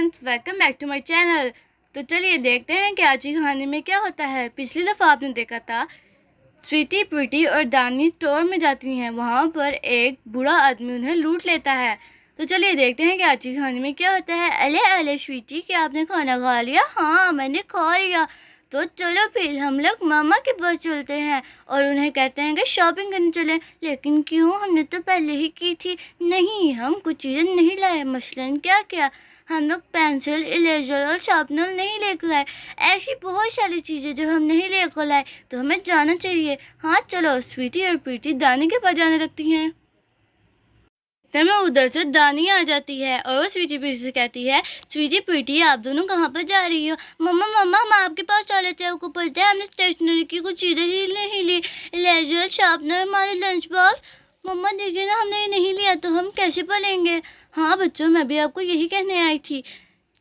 Everyone, welcome back to my channel. तो चलिए देखते हैं कि आज की कहानी में क्या होता है। पिछली दफ़ा आपने देखा था स्वीटी प्रीटी और दानी स्टोर में जाती हैं। वहाँ पर एक बुरा आदमी उन्हें लूट लेता है। तो चलिए देखते हैं कि आज की कहानी में क्या होता है। अले अले स्वीटी, क्या आपने खाना खा लिया? हाँ, मैंने खा लिया। तो चलो फिर हम लोग मामा के पास चलते हैं और उन्हें कहते हैं कि शॉपिंग करने चले। लेकिन क्यों, हमने तो पहले ही की थी। नहीं, हम कुछ चीज़ें नहीं लाए। मसलन क्या क्या? हम लोग पेंसिल, इरेजर और शार्पनर नहीं लेकर आए। ऐसी बहुत सारी चीज़ें जो हम नहीं लेकर लाए, तो हमें जाना चाहिए। हाँ चलो। स्वीटी और प्रीति दानी के पास जाने लगती हैं। तब उधर से दानी आ जाती है और वो स्वीटी प्रीति से कहती है, स्वीटी प्रीति, आप दोनों कहाँ पर जा रही हो? मम्मा मम्मा, हम आपके पास चले थे, आपको पता है हमने स्टेशनरी की कुछ चीज़ें ही नहीं ली। इरेजर, शार्पनर, हमारे लंच बॉक्स। मम्मा देखिए ना, हमने ये नहीं लिया तो हम कैसे पलेंगे? हाँ बच्चों, मैं भी आपको यही कहने आई थी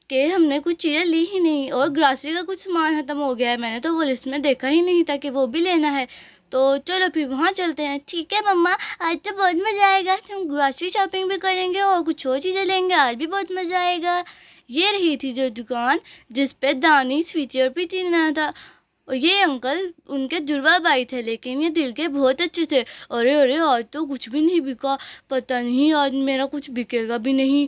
कि हमने कुछ चीज़ें ली ही नहीं और ग्रॉसरी का कुछ सामान ख़त्म हो गया है। मैंने तो वो लिस्ट में देखा ही नहीं था कि वो भी लेना है। तो चलो फिर वहाँ चलते हैं। ठीक है मम्मा, आज तो बहुत मज़ा आएगा। हम ग्रॉसरी शॉपिंग भी करेंगे और कुछ और चीज़ें लेंगे। आज भी बहुत मज़ा आएगा। ये रही थी जो दुकान जिस पे दानी, स्वीटी और प्रीति ने था। और ये अंकल उनके जुड़वा भाई थे, लेकिन ये दिल के बहुत अच्छे थे। अरे अरे, आज तो कुछ भी नहीं बिका। पता नहीं आज मेरा कुछ बिकेगा भी नहीं।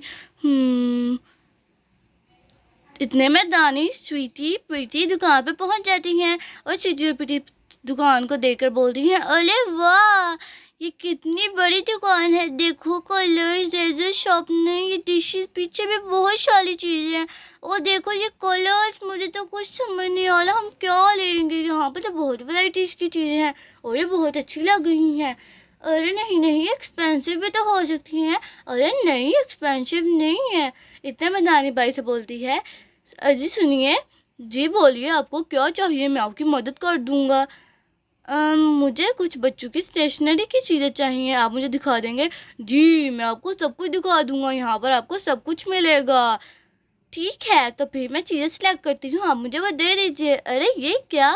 इतने में दानी, स्वीटी, प्रीति दुकान पे पहुंच जाती हैं और स्वीटी और प्रीति दुकान को देखकर बोलती हैं, अरे वाह, ये कितनी बड़ी दुकान है। देखो कलर्स, रेजर, शॉर्पनर, ये डिशेस, पीछे भी बहुत सारी चीज़ें हैं। और देखो ये कलर्स, मुझे तो कुछ समझ नहीं आ रहा हम क्या लेंगे। यहाँ पे तो बहुत वैराइटीज़ की चीज़ें हैं और ये बहुत अच्छी लग रही हैं। अरे नहीं नहीं, एक्सपेंसिव भी तो हो सकती हैं। अरे नहीं, एक्सपेंसिव नहीं है। इतने में दानी बाई से बोलती है, अजी सुनिए, जी बोलिए, आपको क्या चाहिए? मैं आपकी मदद कर दूंगा। मुझे कुछ बच्चों की स्टेशनरी की चीज़ें चाहिए, आप मुझे दिखा देंगे? जी मैं आपको सब कुछ दिखा दूंगा, यहाँ पर आपको सब कुछ मिलेगा। ठीक है, तो फिर मैं चीज़ें सिलेक्ट करती हूँ, आप मुझे वो दे दीजिए। अरे ये क्या?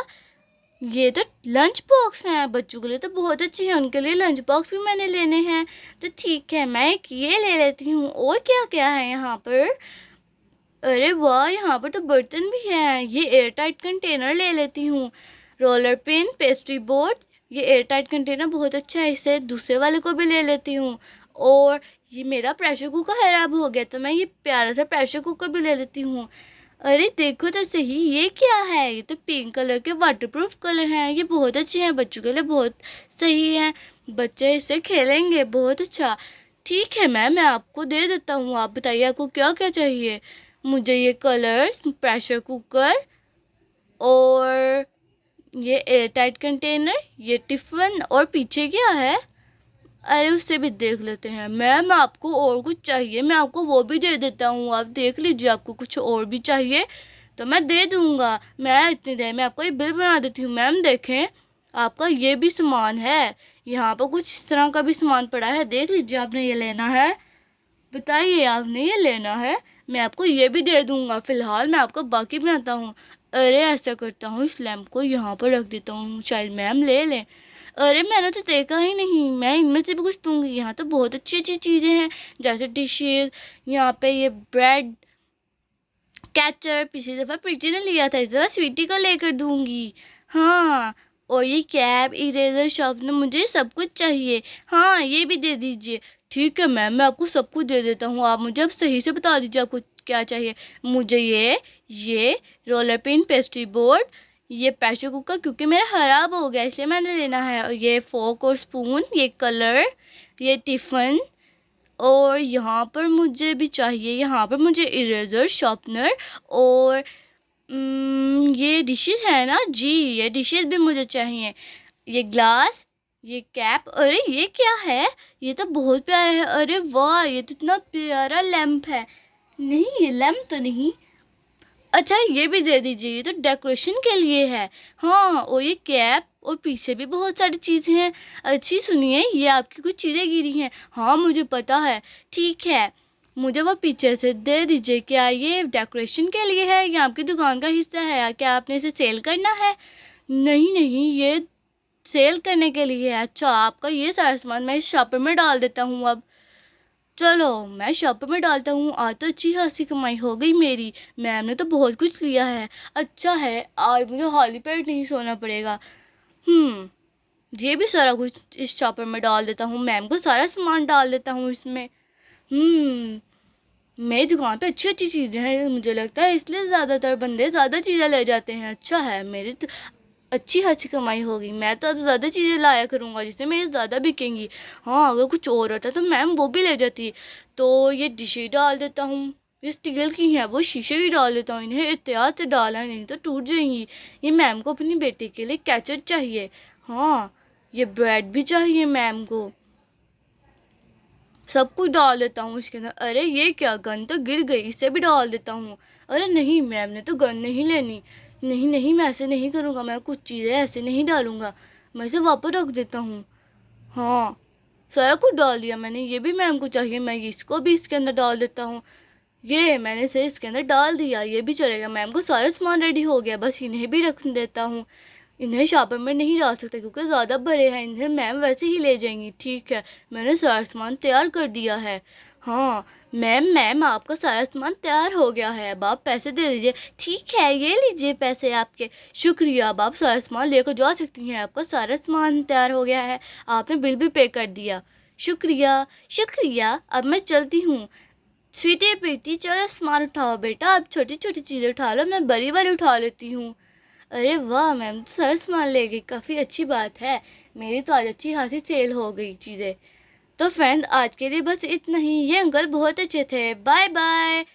ये तो लंच बॉक्स हैं, बच्चों के लिए तो बहुत अच्छे हैं, उनके लिए लंच बॉक्स भी मैंने लेने हैं। तो ठीक है, मैं एक ये ले लेती हूँ। और क्या क्या है यहाँ पर? अरे वाह, यहाँ पर तो बर्तन भी हैं। ये एयर टाइट कंटेनर ले लेती हूँ। रोलर पिन, पेस्ट्री बोर्ड, ये एयर टाइट कंटेनर बहुत अच्छा है, इसे दूसरे वाले को भी ले लेती हूँ। और ये मेरा प्रेशर कुकर खराब हो गया तो मैं ये प्यारा सा प्रेशर कुकर भी ले लेती हूँ। अरे देखो तो सही, ये क्या है? ये तो पिंक कलर के वाटरप्रूफ कलर हैं, ये बहुत अच्छे हैं, बच्चों के लिए बहुत सही हैं, बच्चे इससे खेलेंगे। बहुत अच्छा। ठीक है मैम, मैं आपको दे देता हूँ। आप बताइए आपको क्या क्या चाहिए? मुझे ये कलर्स, प्रेशर कुकर और ये एयर टाइट कंटेनर, ये टिफ़िन, और पीछे क्या है? अरे उससे भी देख लेते हैं। मैम आपको और कुछ चाहिए? मैं आपको वो भी दे देता हूँ, आप देख लीजिए। आपको कुछ और भी चाहिए तो मैं दे दूँगा। मैं इतनी देर में आपको ये बिल बना देती हूँ। मैम देखें, आपका ये भी सामान है, यहाँ पर कुछ इस तरह का भी सामान पड़ा है, देख लीजिए। आपने ये लेना है? बताइए, आपने ये लेना है? मैं आपको ये भी दे दूंगा। फिलहाल मैं आपको बाकी बनाता हूँ। अरे ऐसा करता हूँ, इस लैम्प को यहाँ पर रख देता हूँ, शायद मैम ले लें। अरे मैंने तो देखा ही नहीं, मैं इनमें से भी कुछ दूंगी। यहाँ तो बहुत अच्छी अच्छी चीज़ें हैं, जैसे डिशेज, यहाँ पे ये ब्रेड, कैचर, पिछली दफ़ा प्रीति ने लिया था, इस दफ़ा स्वीटी को लेकर दूंगी। हाँ, और ये कैप, इरेजर, शार्पनर, मुझे सब कुछ चाहिए। हाँ ये भी दे दीजिए। ठीक है मैम, मैं आपको सब कुछ दे देता हूँ, आप मुझे अब सही से बता दीजिए आपको क्या चाहिए। मुझे ये रोलर पिन, पेस्ट्री बोर्ड, ये प्रेशर कुकर क्योंकि मेरा ख़राब हो गया इसलिए मैंने लेना है, और ये फोक और स्पून, ये कलर, ये टिफ़िन, और यहाँ पर मुझे भी चाहिए, यहाँ पर मुझे इरेज़र, शार्पनर, और ये डिशेस है ना जी, ये डिशेस भी मुझे चाहिए। ये ग्लास, ये कैप। अरे ये क्या है? ये तो बहुत प्यारा है। अरे वाह, ये तो इतना प्यारा लैंप है। नहीं, ये लैंप तो नहीं। अच्छा ये भी दे दीजिए, ये तो डेकोरेशन के लिए है। हाँ, और ये कैप, और पीछे भी बहुत सारी चीज़ें हैं। अच्छी सुनिए, ये आपकी कुछ चीज़ें गिरी हैं। हाँ मुझे पता है। ठीक है, मुझे वो पीछे से दे दीजिए। क्या ये डेकोरेशन के लिए है या आपकी दुकान का हिस्सा है, या क्या आपने इसे सेल करना है? नहीं नहीं, ये सेल करने के लिए है। अच्छा, आपका ये सारा सामान मैं इस शॉपर में डाल देता हूँ अब। चलो मैं शॉपर में डालता हूँ, आज तो अच्छी खासी कमाई हो गई मेरी। मैम ने तो बहुत कुछ लिया है, अच्छा है आज मुझे खाली पेट नहीं सोना पड़ेगा। ये भी सारा कुछ इस शॉपर में डाल देता हूँ, मैम को सारा सामान डाल देता हूँ इसमें। मेरी दुकान पे अच्छी अच्छी चीज़ें हैं, मुझे लगता है इसलिए ज़्यादातर बंदे ज़्यादा चीज़ें ले जाते हैं। अच्छा है मेरी तो अच्छी खासी कमाई होगी, मैं तो अब ज़्यादा चीज़ें लाया करूँगा जिससे मेरी ज़्यादा बिकेंगी। हाँ अगर कुछ और होता तो मैम वो भी ले जाती। तो ये डिशें डाल देता हूँ, ये स्टील की हैं वो शीशे की डाल देता हूँ, इन्हें एहतियात से डाला है नहीं तो टूट जाएंगी। ये मैम को अपनी बेटी के लिए कैचअप चाहिए। हाँ ये ब्रेड भी चाहिए मैम को, सब कुछ डाल देता हूँ इसके अंदर। अरे ये क्या, गन तो गिर गई, इसे भी डाल देता हूँ। अरे नहीं मैम ने तो गन नहीं लेनी, नहीं नहीं मैं ऐसे नहीं करूँगा, मैं कुछ चीज़ें ऐसे नहीं डालूँगा, मैं इसे वापस रख देता हूँ। हाँ सारा कुछ डाल दिया मैंने, ये भी मैम को चाहिए, मैं इसको भी इसके अंदर डाल देता हूँ। ये मैंने इसे इसके अंदर डाल दिया, ये भी चलेगा, मैम को सारा सामान रेडी हो गया, बस इन्हें भी रख देता हूँ। इन्हें शॉपर में नहीं डाल सकते क्योंकि ज़्यादा बड़े हैं, इन्हें मैम वैसे ही ले जाएंगी। ठीक है मैंने सारा सामान तैयार कर दिया है। हाँ मैम मैम आपका सारा सामान तैयार हो गया है, अब आप पैसे दे दीजिए। ठीक है ये लीजिए पैसे आपके, शुक्रिया, अब आप सारा सामान लेकर जा सकती हैं, आपका सारा सामान तैयार हो गया है, आपने बिल भी पे कर दिया। शुक्रिया शुक्रिया, अब मैं चलती हूँ। स्वीटी प्रीति चलो सामान उठाओ बेटा, आप छोटी छोटी चीज़ें उठा लो, मैं बड़ी वाली उठा लेती हूँ। अरे वाह मैम तो सारा सामान ले गई, काफ़ी अच्छी बात है, मेरी तो आज अच्छी खासी सेल हो गई चीज़ें। तो फ्रेंड आज के लिए बस इतना ही, ये अंकल बहुत अच्छे थे, बाय बाय।